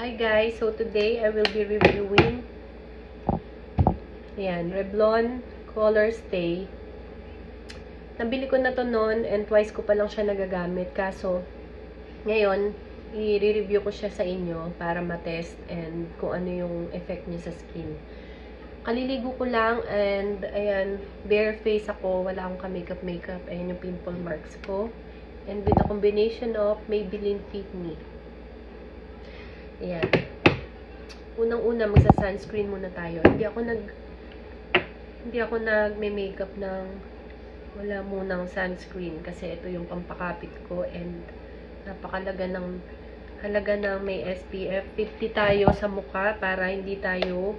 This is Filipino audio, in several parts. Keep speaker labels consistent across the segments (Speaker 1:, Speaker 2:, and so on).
Speaker 1: Hi guys, so today I will be reviewing Revlon Color Stay. Nabili ko na to noon and twice ko pa lang siya nagagamit. Kaso, ngayon, i-review ko siya sa inyo para matest and kung ano yung effect niya sa skin. Kaliligo ko lang and ayan, bare face ako. Wala akong ka-makeup. Ayan yung pimple marks ko. And with a combination of Maybelline Fit Me. Ayan. Unang-una, magsa-sunscreen muna tayo. Hindi ako nag-makeup ng wala munang sunscreen kasi ito yung pampakapit ko and halaga ng may SPF 50 tayo sa mukha para hindi tayo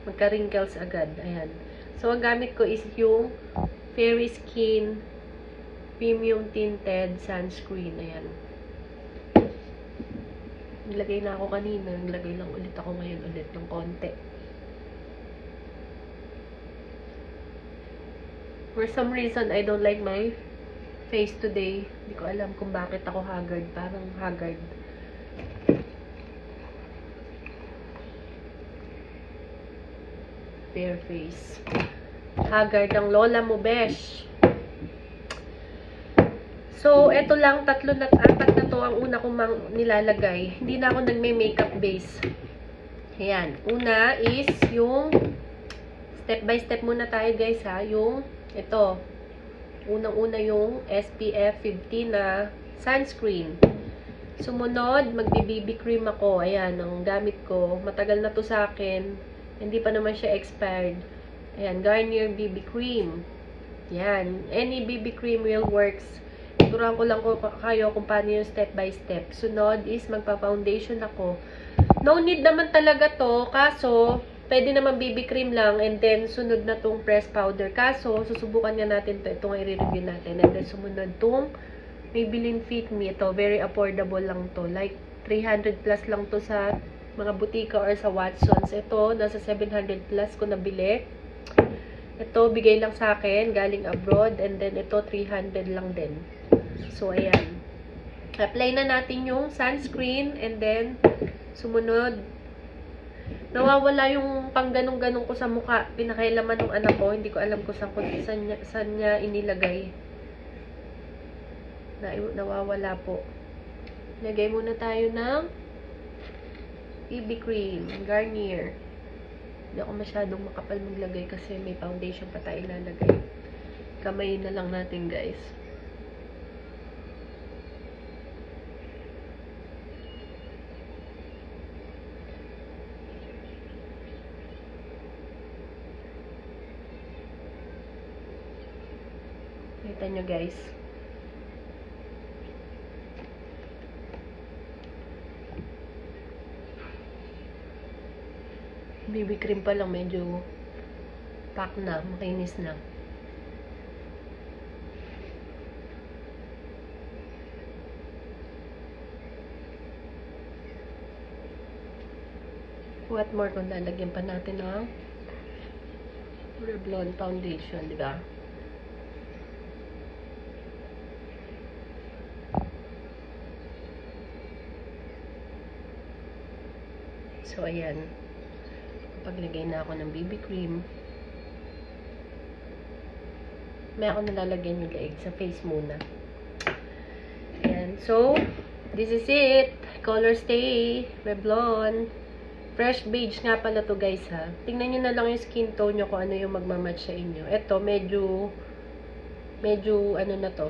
Speaker 1: magka-wrinkles agad. Ayan. So, ang gamit ko is yung Fairy Skin Premium Tinted Sunscreen. Ayan. Naglagay na ako kanina. Naglagay lang ulit ako ngayon ulit ng konti. For some reason, I don't like my face today. Hindi ko alam kung bakit ako haggard. Parang haggard. Bare face. Haggard ang lola mo, besh. So, eto lang, 4 na 4 na to ang una kong nilalagay. Hindi na ako nagme-makeup base. Ayan. Una is yung step by step muna tayo guys ha. Yung ito. Unang-una yung SPF 50 na sunscreen. Sumunod, magbi-BB cream ako. Ayan, ang gamit ko. Matagal na to sa akin. Hindi pa naman siya expired. Ayan, Garnier BB cream. Ayan. Any BB cream will works. Turuan ko lang kayo kung paano yung step by step. Sunod is magpa-foundation ako. No need naman talaga to. Kaso, pwede naman BB cream lang. And then, sunod na tong pressed powder. Kaso, susubukan nga natin to. Ito nga i-review natin. And then, sumunod tong Maybelline Fit Me. Ito, very affordable lang to. Like, 300 plus lang to sa mga butika or sa Watsons. Ito, nasa 700 plus ko nabili. Ito, bigay lang sa akin. Galing abroad. And then, ito, 300 lang din. So, ayan. Apply na natin yung sunscreen. And then, sumunod. Nawawala yung pang ganong-ganong ko sa mukha. Pinakailaman ng anak ko. Hindi ko alam kung saan niya inilagay. Nawawala po. Lagay muna tayo ng BB cream. Garnier. Hindi ako masyadong makapal maglagay kasi may foundation pa tayo ilalagay. Kamay na lang natin guys. Kita nyo guys. BB cream pa lang medyo pack na, makinis na. What more kung lalagyan pa natin ng Revlon foundation, di ba? So, ayan. Paglagay na ako ng BB cream. May ako nalalagyan yung leeg sa face muna. Ayan. So, this is it. Color Stay. Revlon. Fresh beige nga pala to guys ha. Tingnan nyo na lang yung skin tone nyo kung ano yung magmamatch sa inyo. Ito, medyo ano na to.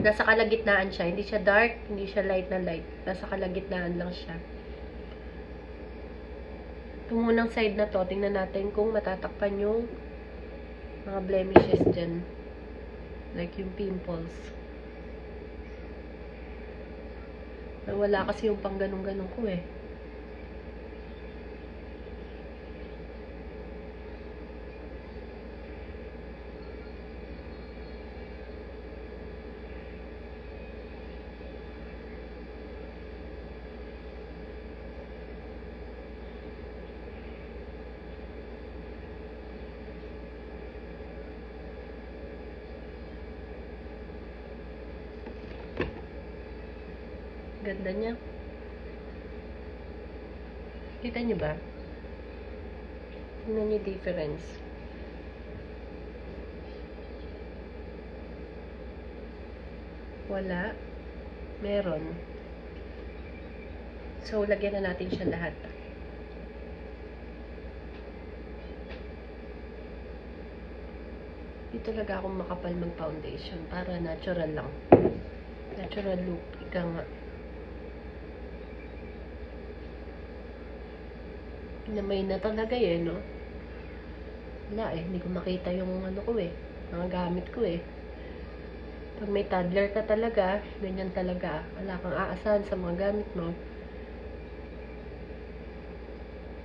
Speaker 1: Nasa kalagitnaan siya. Hindi siya dark, hindi siya light na light. Nasa kalagitnaan lang siya. Itong munang side na to, tingnan natin kung matatakpan yung mga blemishes dyan. Like yung pimples. Wala kasi yung pang ganun-ganun ko eh. Ganda niya. Kita niyo ba? Tingnan niyo difference. Wala. Meron. So, lagyan na natin siya lahat. Di talaga akong makapal mag-foundation para natural lang. Natural look. Ika nga. Pinamay na talaga no? Wala hindi ko makita yung ano ko mga gamit ko Pag may toddler ka talaga, ganyan talaga. Wala kang aasahan sa mga gamit mo.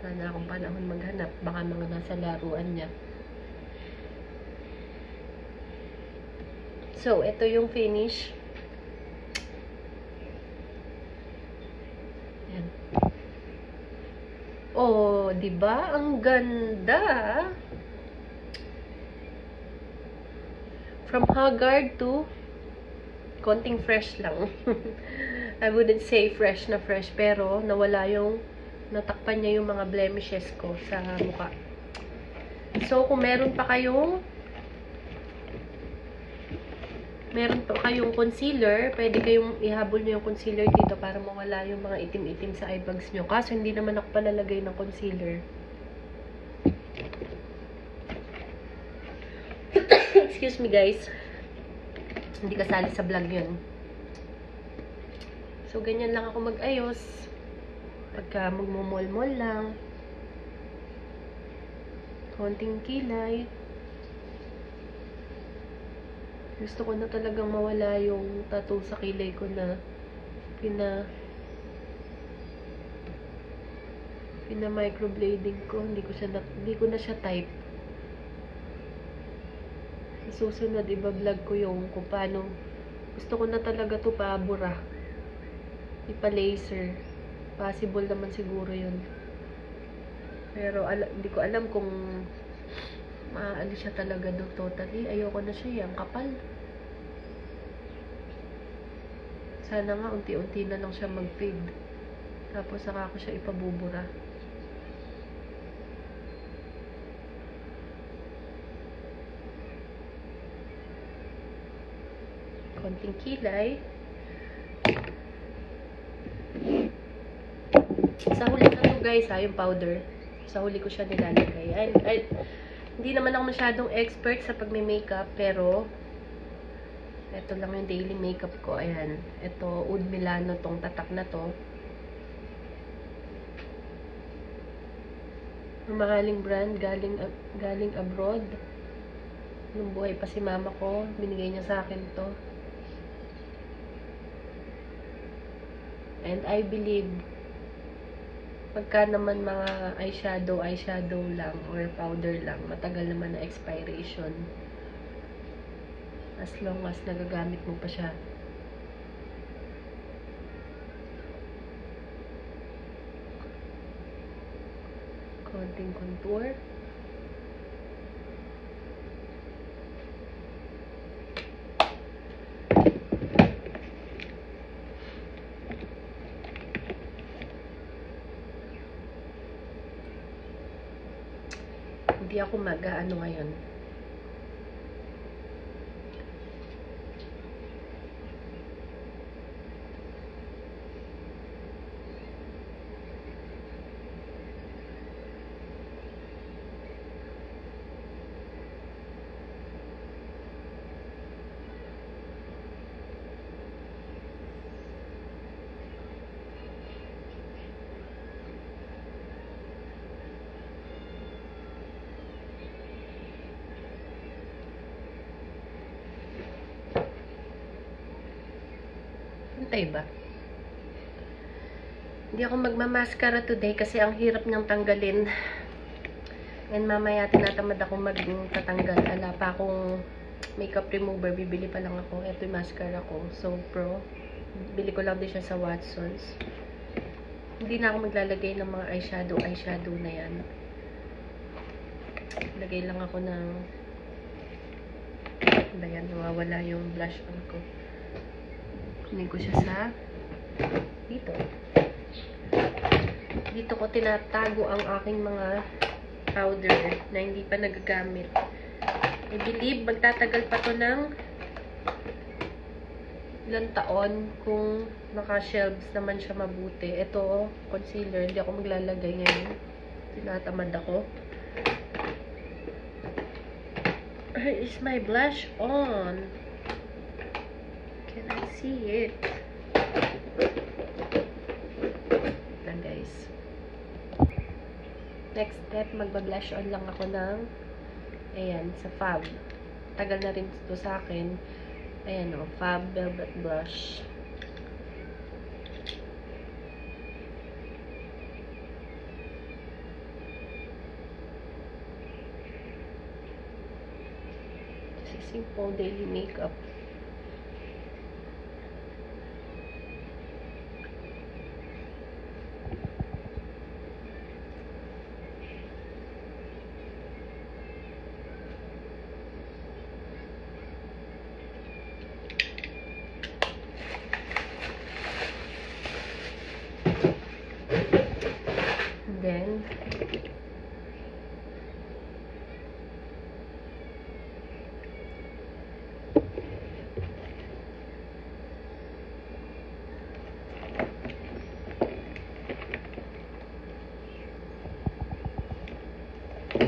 Speaker 1: Sana akong panahon maghanap. Baka mga nasa laruan niya. So, ito yung finish. Yan. Oh, diba? Ang ganda. From haggard to konting fresh lang. I wouldn't say fresh na fresh, pero nawala yung, natakpan niya yung mga blemishes ko sa mukha. So, kung meron pa kayong concealer, pwede kayong ihabol nyo yung concealer dito para mawala yung mga itim-itim sa eye bags nyo. Kaso, hindi naman ako palalagay ng concealer. Excuse me, guys. Hindi kasali sa vlog yun. So, ganyan lang ako mag-ayos. Pagka magmumol-mol lang. Konting kilay. Gusto ko na talagang mawala yung tattoo sa kilay ko na microblading ko. Hindi ko na siya type. Susunod, iba-vlog ko yung kung paano. Gusto ko na talaga to pabura. Ipa-laser. Possible naman siguro yun. Pero hindi ko alam kung maaalis siya talaga do totally. Ayoko na siya. Ang kapal. Sana nga unti-unti na lang siya mag-fade. Tapos saka ko siya ipabubura. Konting kilay. Sa huli na to guys yung powder. Sa huli ko siya nilalagay. Hindi naman ako masyadong expert sa pagme-makeup, pero ito lang yung daily makeup ko. Ayan. Ito, Oud Milano tong tatak na to. Mahaling brand, galing abroad. Nung buhay pa si mama ko, binigay niya sa akin to. And I believe, pagka naman mga eyeshadow lang, or powder lang, matagal naman na expiration. As long as nagagamit mo pa siya. Konting contour. Hindi ako mag-ano ngayon. Pantay ba? Hindi ako magmamaskara today kasi ang hirap niyang tanggalin. And mamaya tinatamad ako magtatanggal. Ala pa akong makeup remover. Bibili pa lang ako. Ito yung mascara ko. So Pro. Bili ko lang din siya sa Watsons. Hindi na ako maglalagay ng mga eyeshadow na yan. Lagay lang ako ng ayan, nawawala yung blush on ko. Kunin ko siya sa dito. Dito ko tinatago ang aking mga powder na hindi pa nagagamit. I believe magtatagal pa to ng ilang taon kung naka-shelves naman siya mabuti. Ito, concealer. Hindi ako maglalagay ngayon. Tinatamad ako. Where is my blush on? Can I see it? Yan guys. Next step, magba-blush on lang ako ng ayan, sa Fab. Tagal na rin ito sa akin. Ayan o, Fab Velvet Blush. Simple daily makeup. And then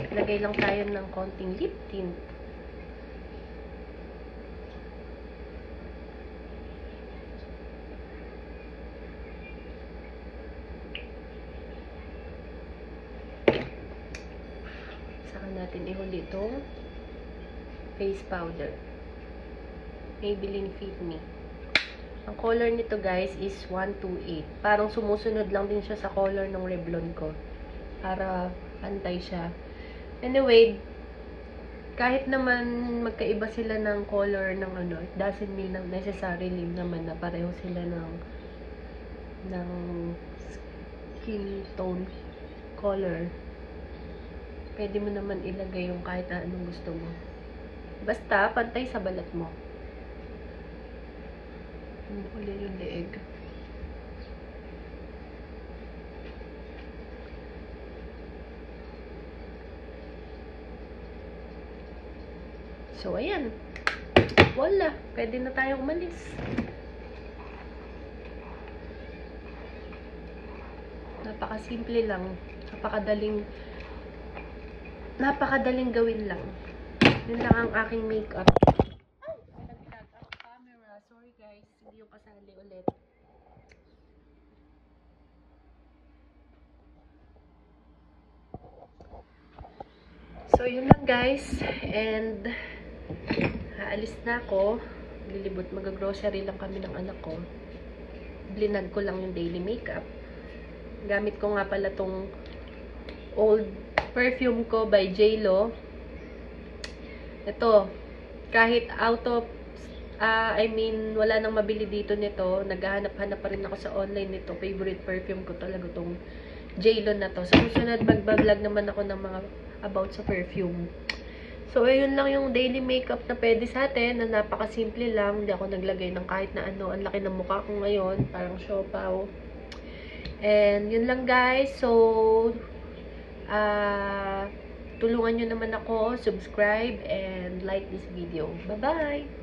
Speaker 1: lagay lang tayo ng konting lip tint. Saka natin ihuli itong face powder. Maybelline Fit Me. Ang color nito guys is 128. Parang sumusunod lang din siya sa color ng Revlon ko. Para pantay siya. Anyway, kahit naman magkaiba sila ng color ng ano, it doesn't mean na necessarily naman na pareho sila ng skin tone color. Pwede mo naman ilagay yung kahit anong gusto mo. Basta, pantay sa balat mo. Huli yung leeg. So, ayan. Wala. Pwede na tayong umalis. Napakasimple lang. Napakadaling gawin lang. Yun lang ang aking makeup. Ay! Nag-lag ang camera. Sorry guys. Hindi yung kasali ulit. So, yun lang guys. And aalis na ako. Lilibot, mag-grocery lang kami ng anak ko. Blinag ko lang yung daily makeup. Gamit ko nga pala tong old perfume ko by JLo. Ito, kahit out of, wala nang mabili dito nito. Naghahanap-hanap pa rin ako sa online nito. Favorite perfume ko talaga tong JLo na to. Sa susunod, magbablog naman ako ng mga about sa perfume. So, ayun lang yung daily makeup na pwede sa atin, na napakasimple lang. Hindi ako naglagay ng kahit na ano. Ang laki ng mukha ko ngayon. Parang siopaw. And, yun lang guys. So, tulungan nyo naman ako. Subscribe and like this video. Bye-bye!